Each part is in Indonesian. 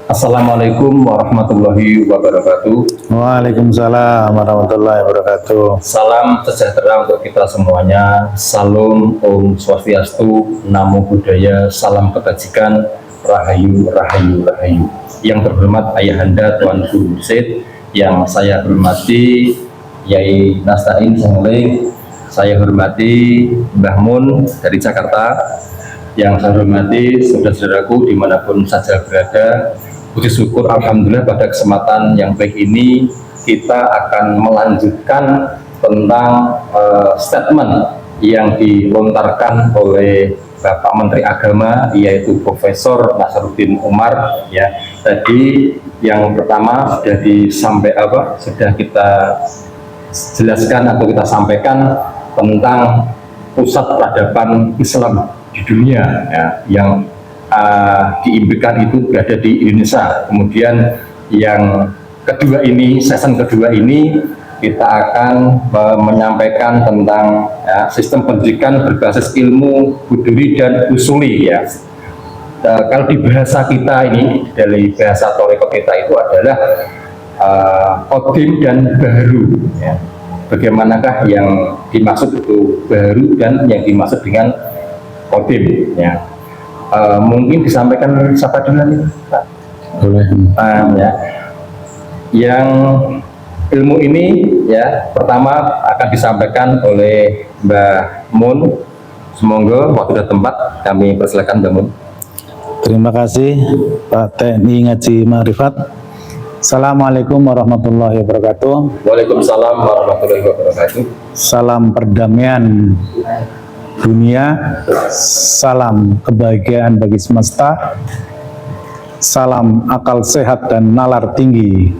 Assalamualaikum warahmatullahi wabarakatuh. Waalaikumsalam warahmatullahi wabarakatuh. Salam sejahtera untuk kita semuanya. Salam Om Swastiastu, Namo Buddhaya, salam kebajikan, Rahayu, Rahayu, Rahayu. Yang terhormat Ayahanda Tuan Guru Sid, yang saya hormati Yai Nastain Sengling, saya hormati Mbah Mun dari Jakarta, yang saya hormati saudara-saudaraku dimanapun saja berada. Puji syukur alhamdulillah pada kesempatan yang baik ini kita akan melanjutkan tentang statement yang dilontarkan oleh Bapak Menteri Agama, yaitu Profesor Nasaruddin Umar. Ya, tadi yang pertama sudah kita jelaskan atau kita sampaikan tentang pusat peradaban Islam di dunia, ya, yang diimpikan itu berada di Indonesia. Kemudian yang kedua ini, season kedua ini kita akan menyampaikan tentang sistem pendidikan berbasis ilmu buduri dan usuli, ya. Kalau di bahasa kita ini, dari bahasa Toreko kita itu adalah Qadim dan Baru, ya. Bagaimanakah yang dimaksud itu Baru dan yang dimaksud dengan Qadim, ya. Mungkin disampaikan siapa dulu nih, Pak? Boleh. Ya. Yang ilmu ini, ya, pertama akan disampaikan oleh Mbah Mun. Semoga waktu dan tempat kami persilakan Mbah Mun. Terima kasih Pak TNI Ngaji Ma'rifat. Assalamualaikum warahmatullahi wabarakatuh. Waalaikumsalam warahmatullahi wabarakatuh. Salam perdamaian dunia, salam kebahagiaan bagi semesta, salam akal sehat dan nalar tinggi.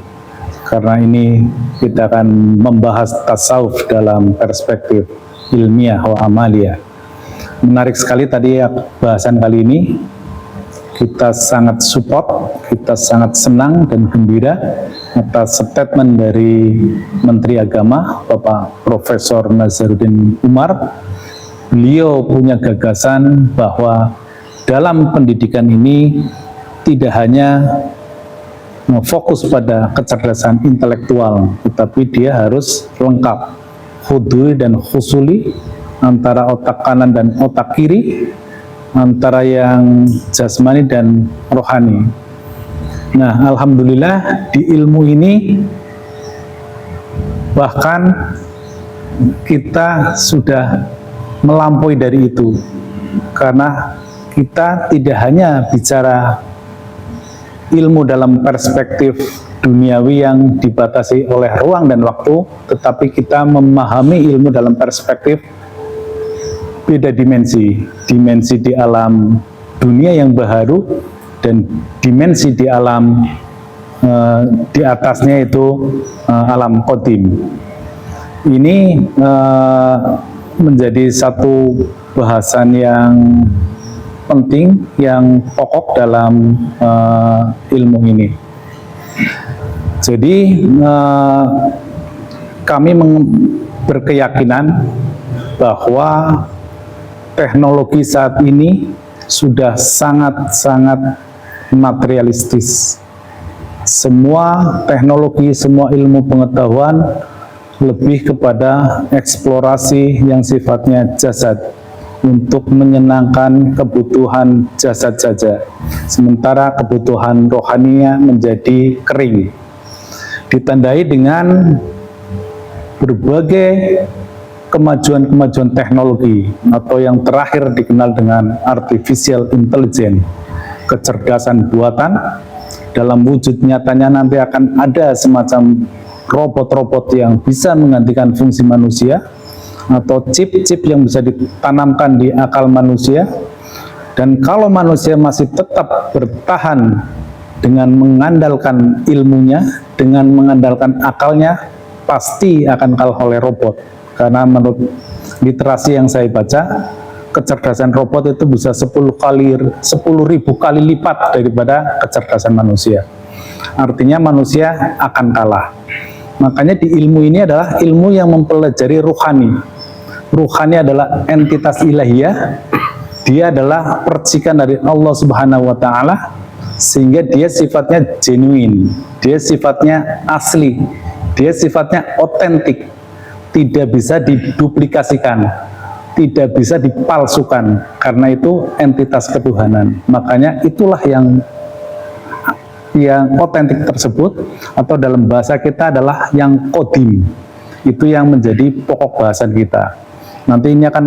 Karena ini kita akan membahas tasawuf dalam perspektif ilmiah wa amaliyah. Menarik sekali tadi bahasan kali ini. Kita sangat support, kita sangat senang dan gembira atas statement dari Menteri Agama Bapak Profesor Nasaruddin Umar. Beliau punya gagasan bahwa dalam pendidikan ini tidak hanya fokus pada kecerdasan intelektual, tetapi dia harus lengkap, huduri dan khusuli, antara otak kanan dan otak kiri, antara yang jasmani dan rohani. Nah, alhamdulillah di ilmu ini bahkan kita sudah melampaui dari itu, karena kita tidak hanya bicara ilmu dalam perspektif duniawi yang dibatasi oleh ruang dan waktu, tetapi kita memahami ilmu dalam perspektif beda dimensi di alam dunia yang baharu dan dimensi di alam di atasnya itu alam qadim. Ini menjadi satu bahasan yang penting, yang pokok dalam ilmu ini. Jadi kami berkeyakinan bahwa teknologi saat ini sudah sangat-sangat materialistis. Semua teknologi, semua ilmu pengetahuan lebih kepada eksplorasi yang sifatnya jasad, untuk menyenangkan kebutuhan jasad saja, sementara kebutuhan rohaninya menjadi kering, ditandai dengan berbagai kemajuan-kemajuan teknologi, atau yang terakhir dikenal dengan artificial intelligence, kecerdasan buatan. Dalam wujud nyatanya nanti akan ada semacam robot-robot yang bisa menggantikan fungsi manusia, atau chip-chip yang bisa ditanamkan di akal manusia. Dan kalau manusia masih tetap bertahan dengan mengandalkan ilmunya, dengan mengandalkan akalnya, pasti akan kalah oleh robot. Karena menurut literasi yang saya baca, kecerdasan robot itu bisa 10.000 kali lipat daripada kecerdasan manusia. Artinya manusia akan kalah. Makanya di ilmu ini adalah ilmu yang mempelajari ruhani. Ruhani adalah entitas ilahiyah, dia adalah percikan dari Allah Subhanahu wa Ta'ala, sehingga dia sifatnya genuine, dia sifatnya asli, dia sifatnya otentik, tidak bisa diduplikasikan, tidak bisa dipalsukan, karena itu entitas ketuhanan. Makanya itulah yang otentik tersebut, atau dalam bahasa kita adalah yang kodim, itu yang menjadi pokok bahasan kita. Nanti ini akan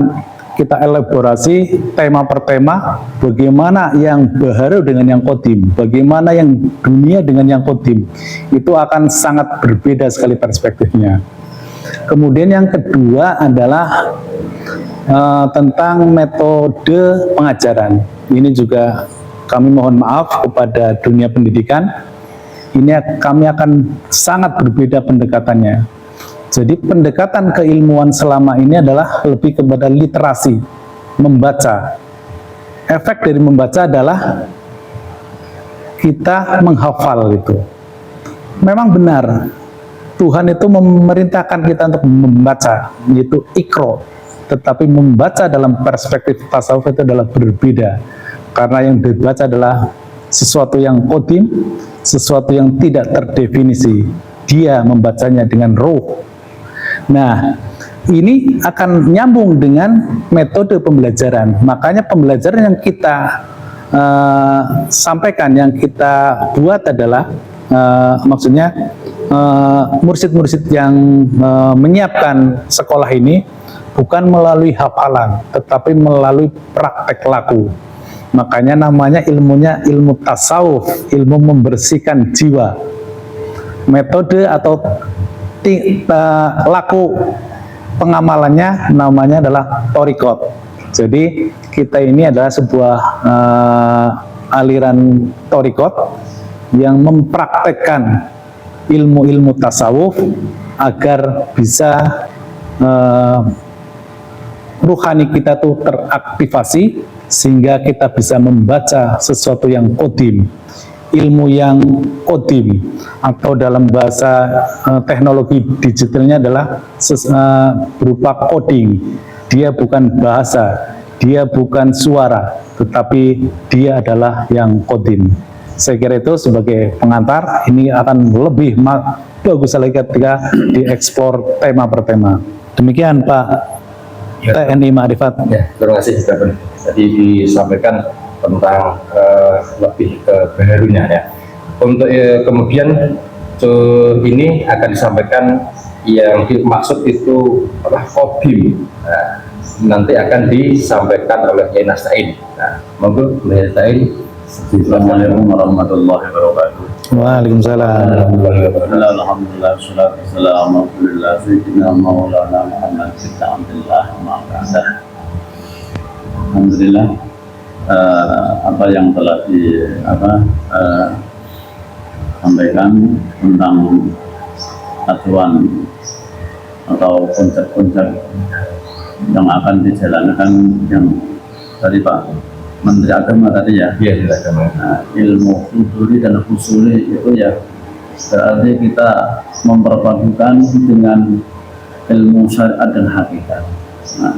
kita elaborasi tema per tema, bagaimana yang baharu dengan yang kodim, bagaimana yang dunia dengan yang kodim, itu akan sangat berbeda sekali perspektifnya. Kemudian yang kedua adalah tentang metode pengajaran. Ini juga kami mohon maaf kepada dunia pendidikan, ini kami akan sangat berbeda pendekatannya. Jadi pendekatan keilmuan selama ini adalah lebih kepada literasi, membaca. Efek dari membaca adalah kita menghafal itu. Memang benar, Tuhan itu memerintahkan kita untuk membaca, yaitu ikro. Tetapi membaca dalam perspektif tasawuf itu adalah berbeda. Karena yang dibaca adalah sesuatu yang kodim, sesuatu yang tidak terdefinisi. Dia membacanya dengan roh. Nah, ini akan nyambung dengan metode pembelajaran. Makanya pembelajaran yang kita sampaikan, yang kita buat adalah maksudnya mursyid-mursyid yang menyiapkan sekolah ini bukan melalui hafalan, tetapi melalui praktek laku. Makanya namanya ilmunya ilmu tasawuf, ilmu membersihkan jiwa. Metode atau laku pengamalannya namanya adalah torikot. Jadi kita ini adalah sebuah aliran torikot yang mempraktekkan ilmu-ilmu tasawuf agar bisa ruhani kita tuh teraktivasi, sehingga kita bisa membaca sesuatu yang kodim, ilmu yang kodim, atau dalam bahasa teknologi digitalnya adalah berupa coding. Dia bukan bahasa, dia bukan suara, tetapi dia adalah yang kodim. Saya kira itu sebagai pengantar, ini akan lebih bagus lagi ketika dieksplor tema per tema. Demikian Pak TNI Ma'rifat. Ya, terima kasih. Tadi disampaikan tentang lebih ke baharunya ya. Untuk kemudian ini akan disampaikan yang dimaksud itu adalah kodim. Nah, nanti akan disampaikan oleh Kiai Nasta'in. Nah, monggo Kiai Nasta'in. Assalamualaikum warahmatullahi wabarakatuh. Waalaikumsalam. Alhamdulillah, salatu wassalamu ala sayyidina maulana Muhammad Abdullah ma'adah. Alhamdulillah, apa yang telah sampaikan tentang acuan atau konsep-konsep yang akan dijalankan yang tadi Pak Menteri Agama tadi ya. Iya, Agama. Nah, ilmu huduri dan husuli itu ya berarti kita memperpadukan dengan ilmu syariat dan hakikat. Nah,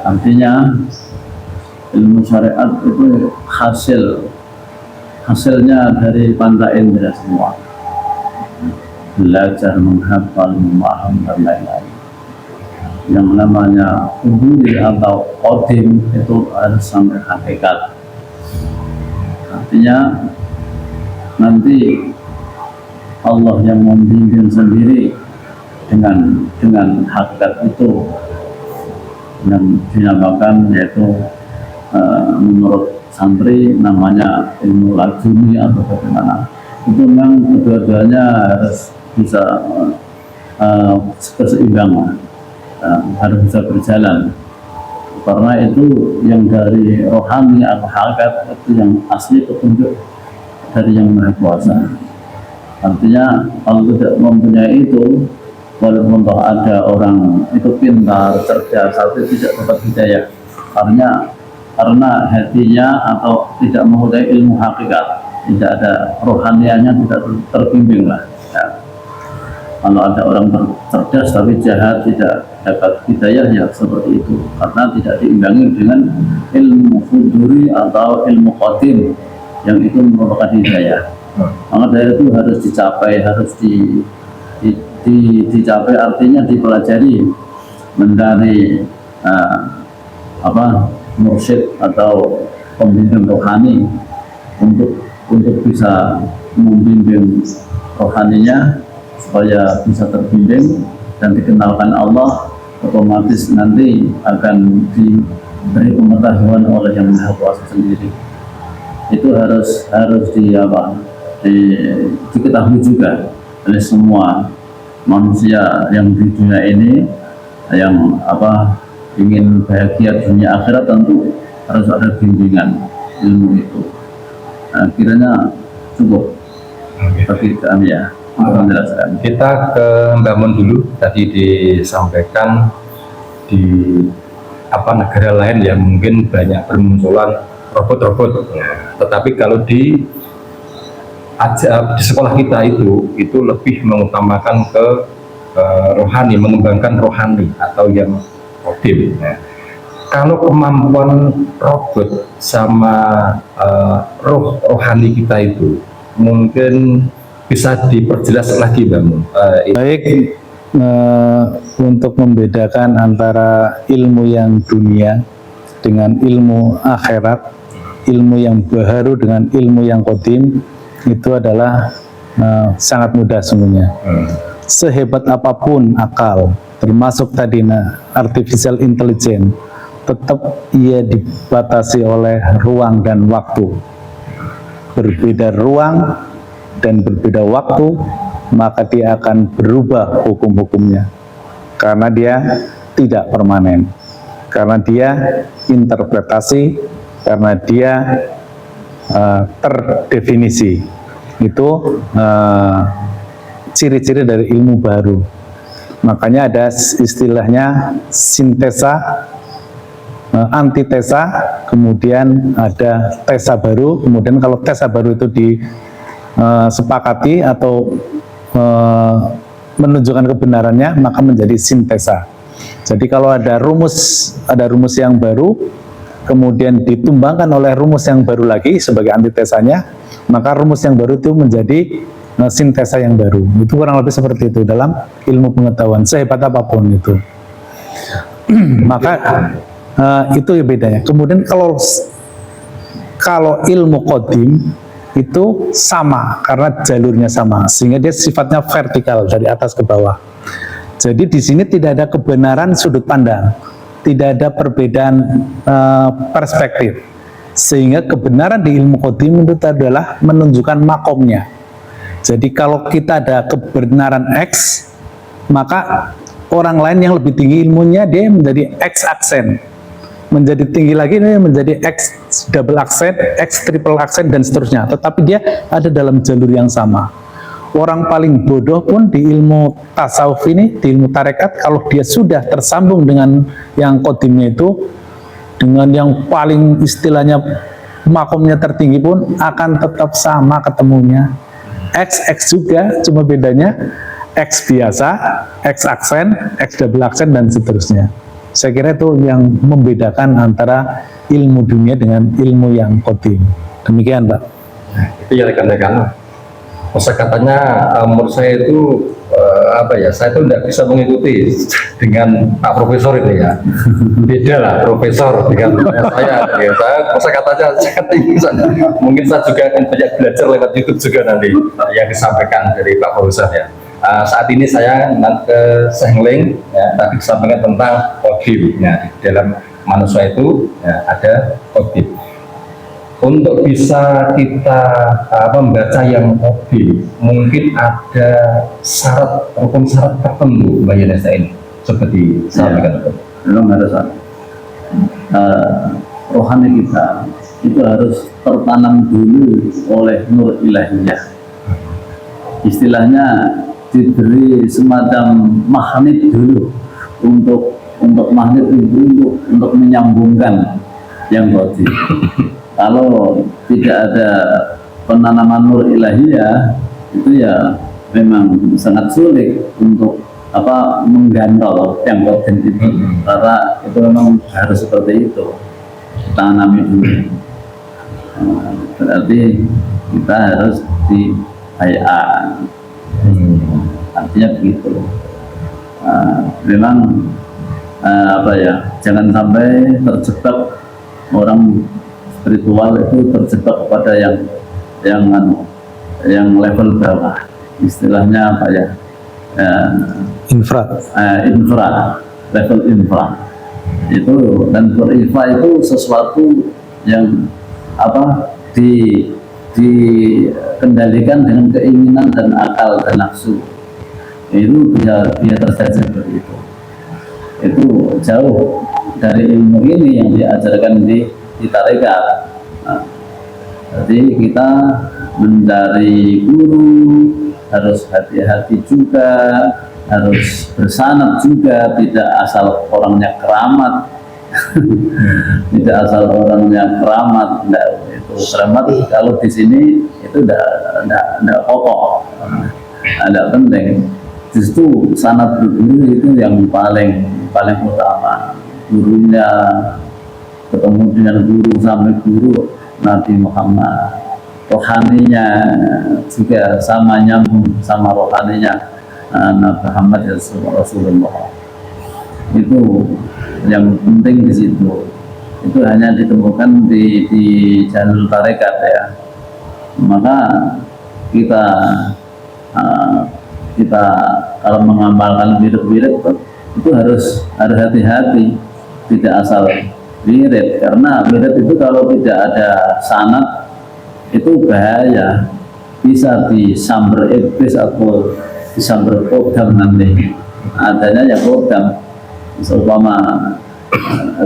artinya ilmu syariat itu hasilnya dari panca indera semua, belajar, menghafal, memaham dan lain-lain. Yang namanya huduri atau kodim itu harus sampai hakikat. Artinya nanti Allah yang membimbing sendiri dengan hakikat itu, yang dinamakan yaitu menurut santri namanya ilmu laduni atau bagaimana. Itu memang kedua-duanya harus bisa keseimbangan. Harus bisa berjalan, karena itu yang dari rohani atau hakikat itu yang asli petunjuk dari yang Maha Kuasa. Artinya kalau tidak mempunyai itu, walaupun toh ada orang itu pintar, cerdas, tapi tidak dapat hidayah karena hatinya atau tidak mempunyai ilmu hakikat, tidak ada rohanianya, tidak terbimbing lah ya. Kalau ada orang cerdas tapi jahat, tidak dapat hidayah ya seperti itu, karena tidak diimbangi dengan ilmu huduri atau ilmu qadim. yang itu merupakan hidayah. Maka dari itu harus dicapai, harus dicapai artinya dipelajari, mencari mursyid atau pembimbing rohani untuk bisa membimbing rohaninya supaya bisa terbimbing dan dikenalkan Allah, otomatis nanti akan diberi pengetahuan oleh Yang Maha Kuasa sendiri. Itu harus diketahui juga oleh semua manusia yang di dunia ini, yang ingin bahagia dunia akhirat, tentu harus ada bimbingan ilmu itu. Nah, kiranya cukup bagi kami ya untuk menjelaskan. Kita ke Mbak Mun dulu. Tadi disampaikan di negara lain yang mungkin banyak bermunculan robot-robot. Tetapi kalau di sekolah kita itu lebih mengutamakan ke rohani, mengembangkan rohani atau yang kodim. Kalau kemampuan robot sama rohani kita itu mungkin bisa diperjelas lagi, Bang. Baik, untuk membedakan antara ilmu yang dunia dengan ilmu akhirat, ilmu yang baharu dengan ilmu yang kodim, itu adalah sangat mudah semuanya. Sehebat apapun akal, termasuk tadi artificial intelligence, tetap ia dibatasi oleh ruang dan waktu. Berbeda ruang dan berbeda waktu, maka dia akan berubah hukum-hukumnya, karena dia tidak permanen, karena dia interpretasi, karena dia terdefinisi. Itu ciri-ciri dari ilmu baru. Makanya ada istilahnya sintesa, antitesa, kemudian ada tesa baru. Kemudian kalau tesa baru itu disepakati atau menunjukkan kebenarannya, maka menjadi sintesa. Jadi kalau ada rumus yang baru, kemudian ditumbangkan oleh rumus yang baru lagi sebagai antitesanya, maka rumus yang baru itu menjadi sintesa yang baru. Itu kurang lebih seperti itu dalam ilmu pengetahuan, sehebat apapun itu. Maka itu ya bedanya. Kemudian kalau ilmu qadim itu sama karena jalurnya sama, sehingga dia sifatnya vertikal dari atas ke bawah. Jadi di sini tidak ada kebenaran sudut pandang, tidak ada perbedaan perspektif, sehingga kebenaran di ilmu qadim itu adalah menunjukkan makomnya. Jadi kalau kita ada kebenaran X, maka orang lain yang lebih tinggi ilmunya dia menjadi X aksen, menjadi tinggi lagi ini menjadi X double aksen, X triple aksen, dan seterusnya. Tetapi dia ada dalam jalur yang sama. Orang paling bodoh pun di ilmu tasawuf ini, di ilmu tarekat, kalau dia sudah tersambung dengan yang kodimnya itu, dengan yang paling istilahnya makomnya tertinggi pun akan tetap sama ketemunya. X juga, cuma bedanya X biasa, X aksen, X double aksen, dan seterusnya. Saya kira itu yang membedakan antara ilmu dunia dengan ilmu yang qadim. Demikian, Pak. Itu ya rekan-rekan. Kosakatanya menurut saya itu saya itu tidak bisa mengikuti dengan Pak Profesor ini ya. Beda lah Profesor dengan saya. Saya kosakatanya sangat tinggi. Mungkin saya juga akan banyak belajar lewat YouTube juga nanti yang disampaikan dari Pak Profesor ya. Saat ini saya ke Sehling ya, tadi disampaikan tentang qadim. Ya, di dalam manusia itu ya, ada qadim. Untuk bisa kita membaca yang qadim, mungkin ada rukun syarat tertentu Mbak Yanesa ini, seperti sampaikan. Memang ada syarat. Rohani kita itu harus tertanam dulu oleh nur ilahiyah. Istilahnya diberi semacam magnet dulu untuk magnet itu untuk menyambungkan yang qadim. Kalau tidak ada penanaman nur ilahiyah, itu ya memang sangat sulit untuk menggantol yang qadim itu, karena itu memang harus seperti itu, tanami dulu. Berarti kita harus di bayar. Artinya begitu. Memang jangan sampai terjebak orang spiritual itu terjebak kepada yang level bawah, istilahnya apa ya, infra level infra itu. Dan berinfra itu sesuatu yang dikendalikan dengan keinginan dan akal dan nafsu, itu dia terjadi seperti itu jauh dari ilmu ini yang diajarkan di tarekat. Jadi kita mencari guru harus hati-hati juga, harus bersanad juga, tidak asal orangnya keramat. Tidak asal orangnya keramat. Itu keramat kalau di sini itu tidak pokok, tidak penting. Justru sanad guru itu yang paling utama. Gurunya ketemu dengan guru sampai guru Nabi Muhammad, rohaninya juga sama, nyambung sama rohaninya Nabi Muhammad Rasulullah. Itu yang penting di situ. Itu hanya ditemukan di jalur tarekat ya. Maka kita kalau mengamalkan wirid-wirid itu harus hati-hati, tidak asal wirid, karena wirid itu kalau tidak ada sanad itu bahaya, bisa disamber iblis atau disamber kodam nanti. Adanya ya kodam, seumpama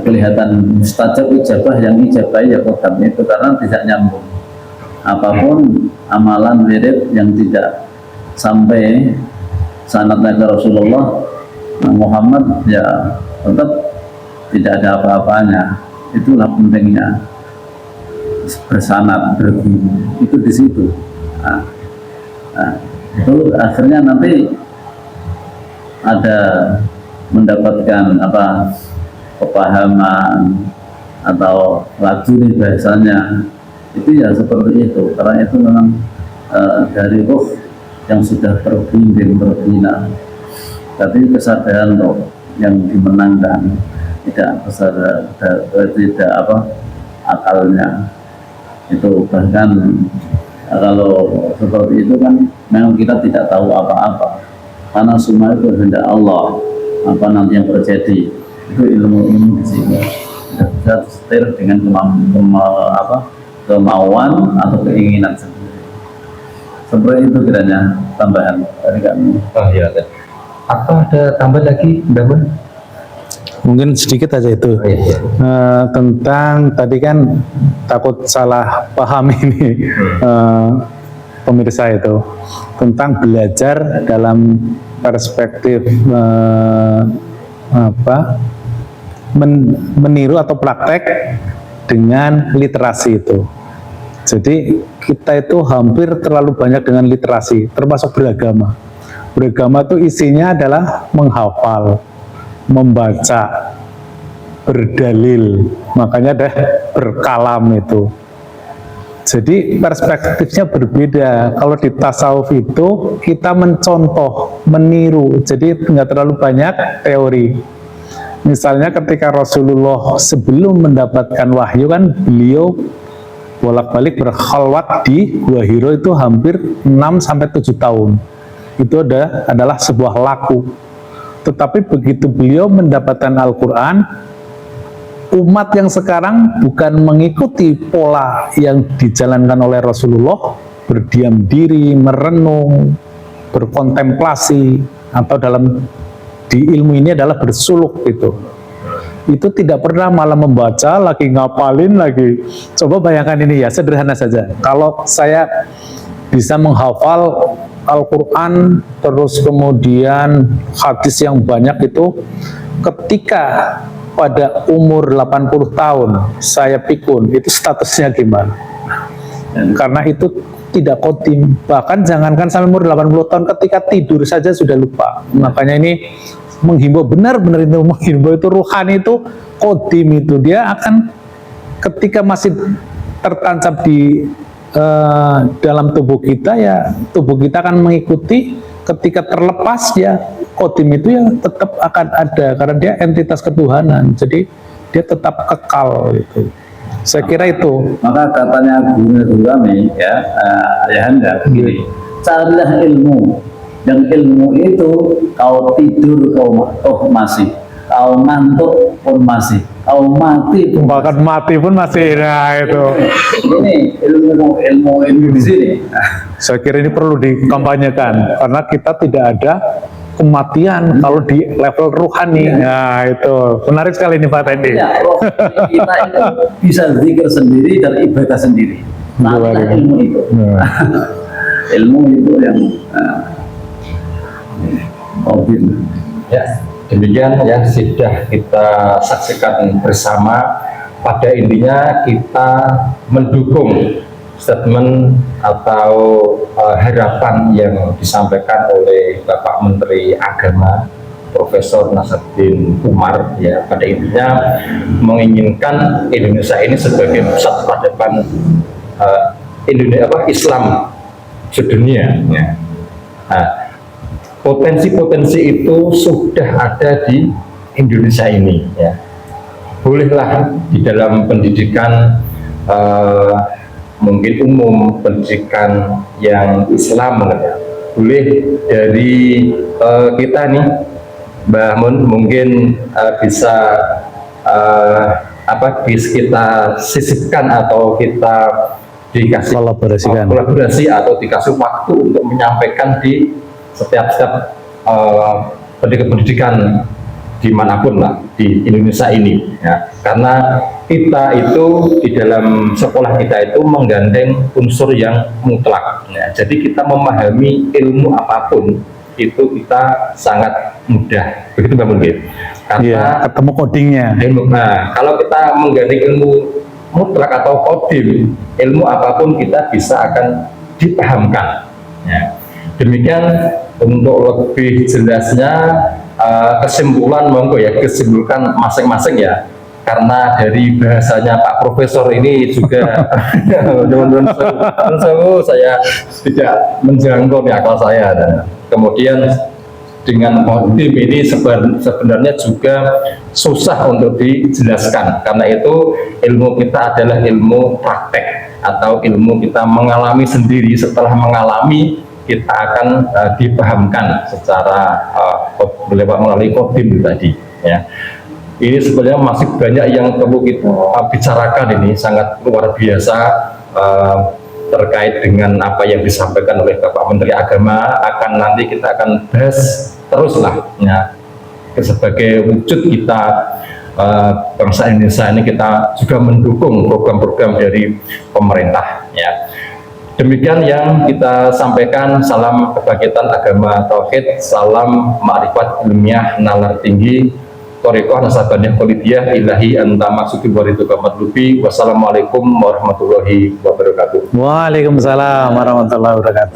kelihatan mustajab ijabah, yang ijabah ya kodam itu, karena tidak nyambung. Apapun amalan wirid yang tidak sampai sanadnya ke Rasulullah Muhammad ya tetap tidak ada apa-apanya. Itulah pentingnya bersanad, berguru, itu di situ. Itu akhirnya nanti ada mendapatkan kepahaman atau racuni bahasanya, itu ya seperti itu, karena itu memang dari roh yang sudah terbimbing, terbina. Tapi kesadaran roh yang dimenangkan, tidak akalnya. Itu bahkan kalau seperti itu kan memang kita tidak tahu apa-apa, karena semua itu kehendak Allah. Apa nanti yang terjadi itu ilmu di sini tidak bisa setir dengan kemauan atau keinginan sendiri. Seperti itu kiranya tambahan dari kami. Oh iya. Apa ada tambahan lagi, Mbak? Mungkin sedikit aja itu. Oh, iya. Tentang tadi kan takut salah paham ini pemirsa itu, tentang belajar dalam perspektif meniru atau praktek dengan literasi itu. Jadi kita itu hampir terlalu banyak dengan literasi, termasuk beragama. Beragama itu isinya adalah menghafal, membaca, berdalil, makanya ada berkalam itu. Jadi perspektifnya berbeda. Kalau di tasawuf itu kita mencontoh, meniru, jadi nggak terlalu banyak teori. Misalnya ketika Rasulullah sebelum mendapatkan wahyu kan beliau bolak-balik berkhalwat di Gua Hiro itu hampir 6-7 tahun. Itu adalah sebuah laku. Tetapi begitu beliau mendapatkan Al-Quran, umat yang sekarang bukan mengikuti pola yang dijalankan oleh Rasulullah, berdiam diri, merenung, berkontemplasi, atau di ilmu ini adalah bersuluk itu tidak pernah malah membaca, lagi ngapalin lagi. Coba bayangkan ini ya, sederhana saja. Kalau saya bisa menghafal Al-Quran, terus kemudian hadis yang banyak itu, ketika pada umur 80 tahun saya pikun, itu statusnya gimana? Karena itu tidak kodim. Bahkan jangankan sampai umur 80 tahun, ketika tidur saja sudah lupa. Makanya ini menghimbau, benar-benar itu menghimbau, itu ruhani itu kodim, itu dia akan ketika masih tertancap di dalam tubuh kita, ya tubuh kita akan mengikuti. Ketika terlepas, ya kodim itu ya tetap akan ada karena dia entitas ketuhanan, jadi dia tetap kekal gitu. Saya kira itu. Maka katanya Guru kami ya, ayahanda begini, carilah ilmu, dan ilmu itu kau tidur kau masih, kau ngantuk pun masih, kau mati pun Bahkan mati pun masih. Nah itu. ini ilmu di sini. Saya kira ini perlu dikampanyekan karena kita tidak ada kematian kalau di level rohani. Nah itu menarik sekali ini Pak Tendi. Ya, roh kita itu bisa zikir sendiri dan ibadah sendiri. Nah, ilmu itu, ilmu itu yang Ya, demikian yang sudah kita saksikan bersama. Pada intinya kita mendukung statement atau harapan yang disampaikan oleh Bapak Menteri Agama Profesor Nasaruddin Umar, ya, pada intinya menginginkan Indonesia ini sebagai pusat peradaban Islam sedunia, ya. Nah, potensi-potensi itu sudah ada di Indonesia ini, ya. Bolehlah di dalam pendidikan mungkin umum, pendidikan yang Islam, ya. Boleh dari kita nih, Mbah Mun, mungkin bisa bisa kita sisipkan atau kita dikasih kolaborasi atau dikasih waktu untuk menyampaikan di setiap pendidikan dimanapun lah di Indonesia ini, ya. Karena kita itu di dalam sekolah kita itu menggandeng unsur yang mutlak, ya. Jadi kita memahami ilmu apapun itu kita sangat mudah, begitu Mbak Mungkin. Karena ketemu codingnya. Nah, kalau kita menggandeng ilmu mutlak atau kodim, ilmu apapun kita bisa akan dipahamkan, ya. Demikian untuk lebih jelasnya kesimpulan monggo ya, kesimpulan masing-masing ya, karena dari bahasanya Pak Profesor ini juga saya tidak menjangkau di akal saya, dan kemudian dengan kodim ini sebenarnya juga susah untuk dijelaskan, karena itu ilmu kita adalah ilmu praktek atau ilmu kita mengalami sendiri. Setelah mengalami kita akan dipahamkan secara melalui kodim tadi, ya. Ini sebenarnya masih banyak yang perlu kita bicarakan, ini sangat luar biasa terkait dengan apa yang disampaikan oleh Bapak Menteri Agama. Nanti kita akan bahas teruslah, ya, sebagai wujud kita bangsa Indonesia ini, kita juga mendukung program-program dari pemerintah, ya. Demikian yang kita sampaikan. Salam kebangkitan agama tauhid, salam ma'rifat ilmiah nalar tinggi, thariqah nasabaniah qalibiyah ilahi anta maksudi waridu kamatlubi. Wassalamualaikum warahmatullahi wabarakatuh. Waalaikumsalam warahmatullahi wabarakatuh.